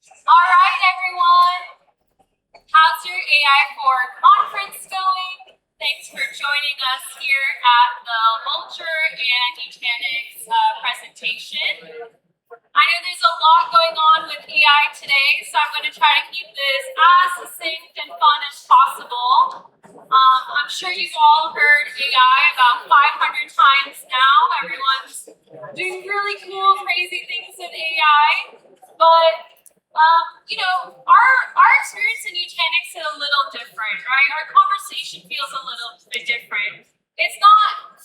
All right, everyone. How's your AI4 conference going? Thanks for joining us here at the Vulture and Nutanix presentation. I know there's a lot going on with AI today, so I'm going to try to keep this as succinct and fun as possible. I'm sure you've all heard AI about 500 times now. Everyone's doing really cool, crazy things with AI, but our experience in Nutanix is a little different, right? Our conversation feels a little bit different. It's not,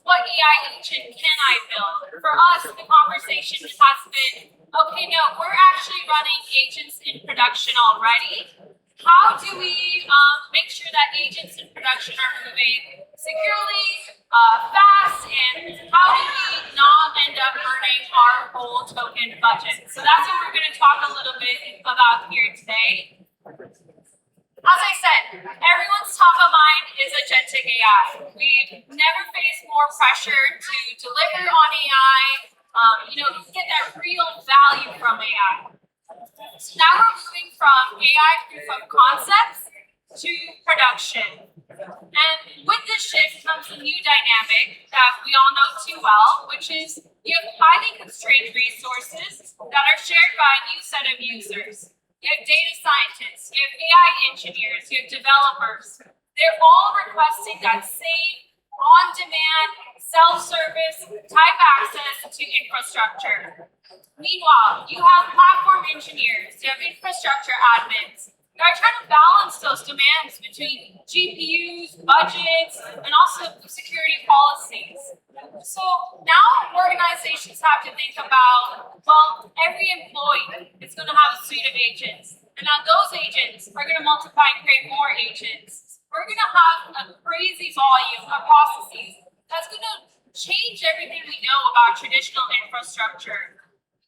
what AI agent can I build? For us, the conversation has been, okay, no, we're actually running agents in production already. How do we make sure that agents in production are moving securely, fast, and how do we not end up burning our whole token budget? So that's what we're going to talk a little bit about here today. As I said, everyone's top of mind is agentic AI. We've never faced more pressure to deliver on AI, get that real value from AI. So now we're moving from AI proof of concepts to production. And with this shift comes a new dynamic that we all know too well, which is you have highly constrained resources that are shared by a new set of users. You have data scientists, you have AI engineers, you have developers. They're all requesting that same on-demand, self-service type access to infrastructure. Meanwhile, you have platform engineers, you have infrastructure admins. They're trying to balance those demands between GPUs, budgets, and also security policies. So now organizations have to think about, every employee is going to have a suite of agents. And now those agents are going to multiply and create more agents. We're going to have a crazy volume of processes that's going to change everything we know about traditional infrastructure.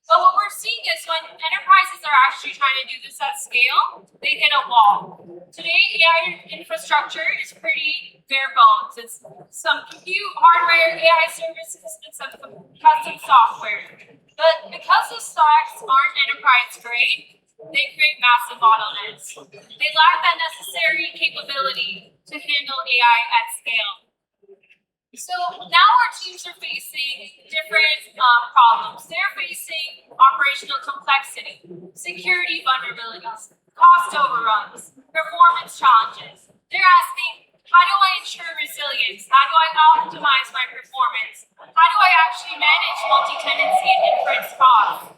But what we're seeing is when enterprises are actually trying to do this at scale, they hit a wall. Today, AI infrastructure is pretty bare bones. It's some compute hardware, AI services, and some custom software. But because the stacks aren't enterprise grade, they create massive bottlenecks. They lack that necessary capability to handle AI at scale. So now our teams are facing different problems. They're facing operational complexity, security vulnerabilities, cost overruns, performance challenges. They're asking, how do I ensure resilience? How do I optimize my performance? How do I actually manage multi-tenancy and inference costs?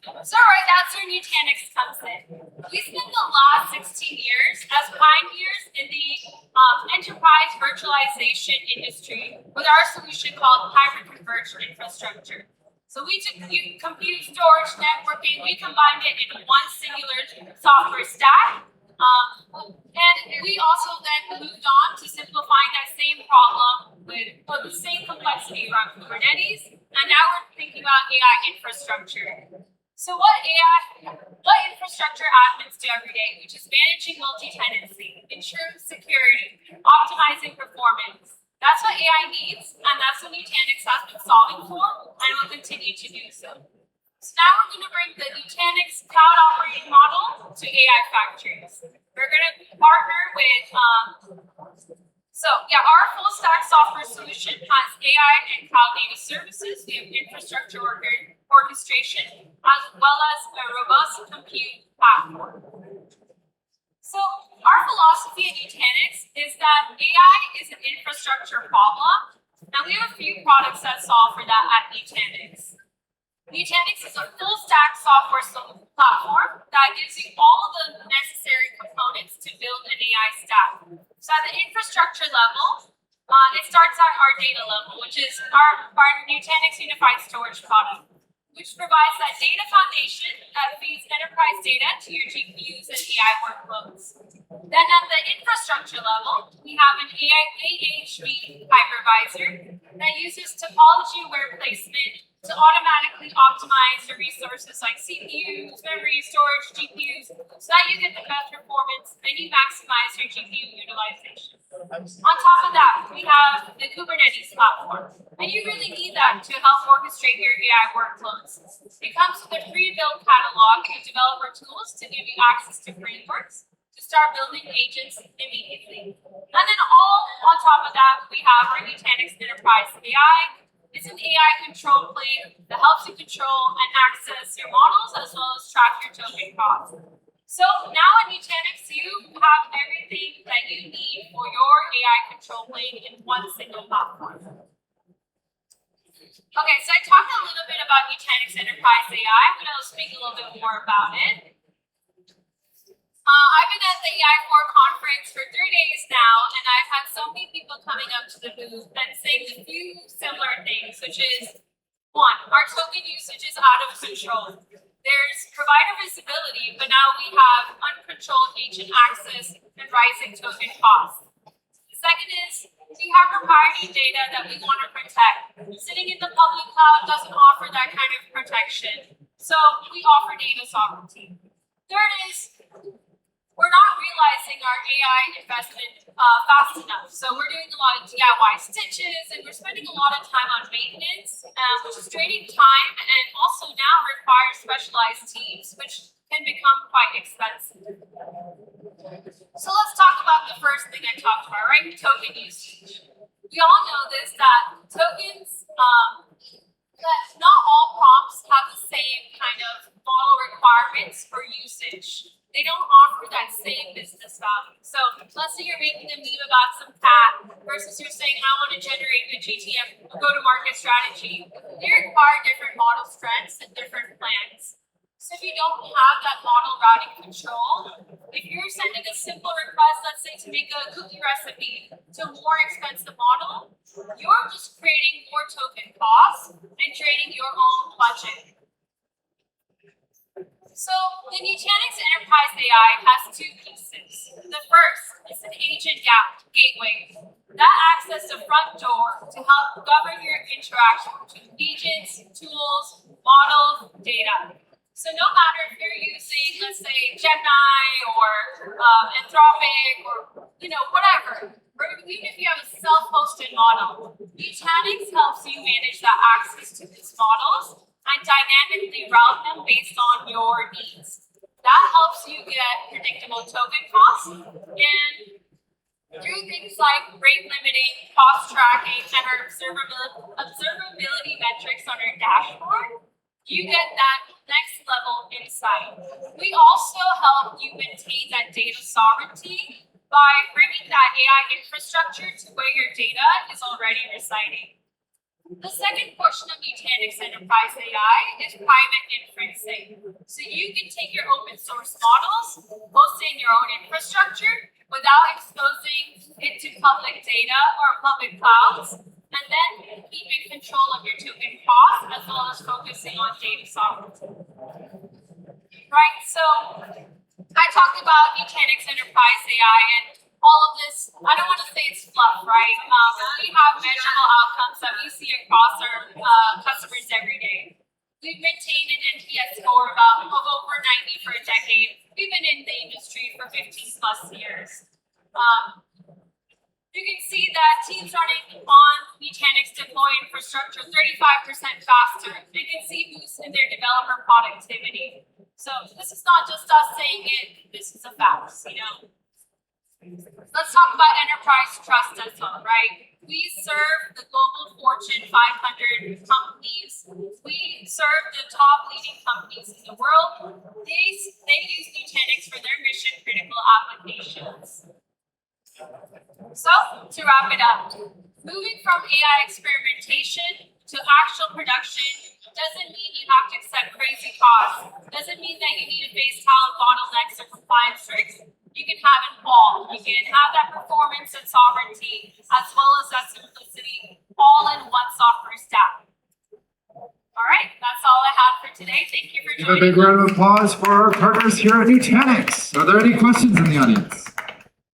So that's where Nutanix comes in. We spent the last 16 years as pioneers in the enterprise virtualization industry with our solution called hybrid converged infrastructure. So we took compute, storage, networking, we combined it into one singular software stack. And we also then moved on to simplifying that same problem with the same complexity around Kubernetes. And now we're thinking about AI infrastructure. So what infrastructure admins do every day, which is managing multi-tenancy, ensuring security, optimizing performance. That's what AI needs, and that's what Nutanix has been solving for, and will continue to do so. So now we're going to bring the Nutanix cloud operating model to AI factories. We're going to partner with our full stack software solution has AI and cloud data services. We have infrastructure orchestration, as well as a robust compute platform. So our philosophy at Nutanix is that AI is an infrastructure problem, and we have a few products that solve for that at Nutanix. Nutanix is a full stack software platform that gives you all the necessary components to build an AI stack. So at the infrastructure level, it starts at our data level, which is our Nutanix Unified Storage product, which provides that data foundation that feeds enterprise data to your GPUs and AI workloads. Then at the infrastructure level, we have an AI AHV hypervisor that uses topology-aware placement to automatically optimize your resources like CPUs, memory, storage, GPUs, so that you get the best performance and you maximize your GPU utilization. On top of that, we have the Kubernetes platform, and you really need that to help orchestrate your AI workloads. It comes with a pre-built catalog of developer tools to give you access to frameworks to start building agents immediately. And then all on top of that, we have our Nutanix Enterprise AI. It's an AI control plane that helps you control and access your models as well as track your token costs. So now at Nutanix, you have everything that you need for your AI control plane in one single platform. Okay, so I talked a little bit about Nutanix Enterprise AI. I'm going to speak a little bit more about it. I've been at the AI Core conference for 3 days now, and I've had so many people coming up to the booth and saying a few similar things, which is, one, our token usage is out of control. There's provider visibility, but now we have uncontrolled agent access and rising token costs. The second is, we have proprietary data that we want to protect. Sitting in the public cloud doesn't offer that kind of protection, so we offer data sovereignty. Third is, we're not realizing our AI investment fast enough. So we're doing a lot of DIY stitches, and we're spending a lot of time on maintenance, which is draining time and also now requires specialized teams, which can become quite expensive. So let's talk about the first thing I talked about, right? Token usage. We all know this, that tokens, that not all prompts have the same kind of model requirements for usage. They don't offer that same business value. So let's say you're making a meme about some cat versus you're saying, I want to generate a GTM go-to-market strategy. They require different model strengths and different plans. So if you don't have that model routing control, if you're sending a simple request, let's say to make a cookie recipe to a more expensive model, you're just creating more token costs and draining your own budget. So the Nutanix Enterprise AI has two pieces. The first is an agent gateway. That acts as the front door to help govern your interaction between agents, tools, models, data. So no matter if you're using, let's say, Gemini or Anthropic or whatever, or even if you have a self-hosted model, Nutanix helps you manage that access to these models and dynamically route them based on your needs. That helps you get predictable token costs, and through things like rate limiting, cost tracking, and our observability metrics on our dashboard, you get that next level insight. We also help you maintain that data sovereignty by bringing that AI infrastructure to where your data is already residing. The second portion of Nutanix Enterprise AI is private inferencing. So you can take your open source models, host it in your own infrastructure without exposing it to public data or public clouds, and then keep in control of your token costs as well as focusing on data sovereignty. Right, so I talked about Nutanix Enterprise AI and all of this, I don't want to say it's fluff, right? We have measurable outcomes that we see across our customers every day. We've maintained an NPS score of over 90 for a decade. We've been in the industry for 15 plus years. You can see that teams running on Nutanix deploy infrastructure 35% faster. You can see boosts in their developer productivity. So this is not just us saying it, this is a fact, Let's talk about enterprise trust as well, right? We serve the global Fortune 500 companies. We serve the top leading companies in the world. They use Nutanix for their mission critical applications. So, to wrap it up, moving from AI experimentation to actual production doesn't mean you have to accept crazy costs. Doesn't mean that you need to face talent bottlenecks or compliance tricks. You can have it all. You can have that performance and sovereignty as well as that simplicity all in one software stack. All right, that's all I have for today. Thank you for joining. Give a big round of applause for our partners here at Nutanix. Are there any questions in the audience?